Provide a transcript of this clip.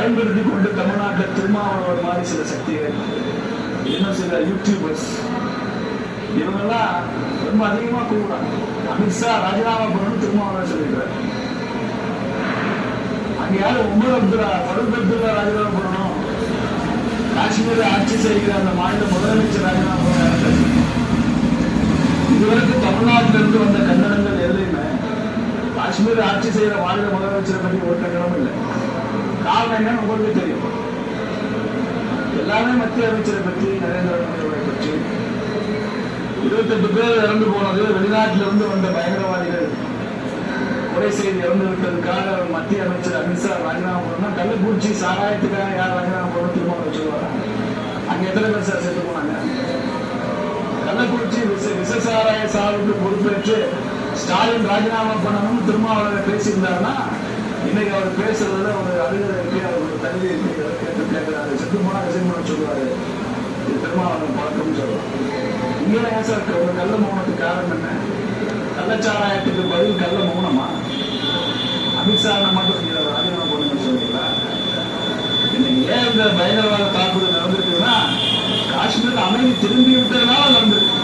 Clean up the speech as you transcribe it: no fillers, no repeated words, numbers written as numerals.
பயன்படுத்தி கொண்டு தமிழ்நாட்டில் திருமாவளவன் மாதிரி சில சக்திகள், இன்னும் சில யூடியூபர்ஸ், இவங்கெல்லாம் ரொம்ப அதிகமா கூப்பிடுறாங்க. அமித்ஷா ராஜினாமா பண்ணணும் திருமாவளவன் சொல்லிடுறாரு. அங்க யாரும் ஃபரூக் அப்துல்லா ராஜினாமா பண்ணணும், காஷ்மீரை ஆட்சி செய்கிற அந்த மாநில முதலமைச்சர் ராஜினாமா பண்ணணும். இதுவரைக்கும் தமிழ்நாட்டிலிருந்து வந்த கண்டனங்கள் எதுலையுமே காஷ்மீர் ஆட்சி செய்கிற மாநில முதலமைச்சரை பற்றி ஒரு கண்டனம் இல்லை. காரணம் என்னன்னு உங்களுக்கு தெரியும். எல்லாமே மத்திய அமைச்சரை பற்றி, நரேந்திர மோடியை பற்றி. 28 பேர் இறந்து போனது, வெளிநாட்டிலிருந்து வந்த பயங்கரவாதிகள் கொலை செய்து இறந்து விட்டதுக்காக மத்திய அமைச்சர் அமித்ஷா ராஜினாமா பண்ணா, கள்ளக்குறிச்சி சாராயத்துக்காக யார் ராஜினாமா பண்ணணும் திரும்ப சொல்லுவாங்க. அங்க எத்தனை பேர் சார் செத்து போனாங்க? கள்ளக்குறிச்சி விச சாராய சாவுக்கு பொறுப்பேற்று ஸ்டாலின் ராஜினாமா பண்ணணும்னு திருமாவளவன் பேசியிருந்தாருன்னா, இன்னைக்கு அவர் பேசுறதுல ஒரு அழுகை இருக்கு, அவர் தகுதி கேட்கிறாரு. செத்து போனா கசிமன் சொல்லுவாரு, இது திருமாவளவன் பழக்கம்னு சொல்லுவாங்க. இங்கே ஏன் சார் ஒரு கள்ள மௌனத்துக்கு காரணம் என்ன? கள்ளச்சாராயத்துக்கு பதில் கள்ள மௌனமா? அமித்ஷா மட்டும் ராஜினாமா பண்ணுன்னு சொல்றீங்களா? இன்னைக்கு ஏன் இந்த பயங்கரவாத தாக்குதல் நடந்திருக்குன்னா, காஷ்மீர் அமைதி திரும்பி விட்டதுனால நடந்திருக்கு.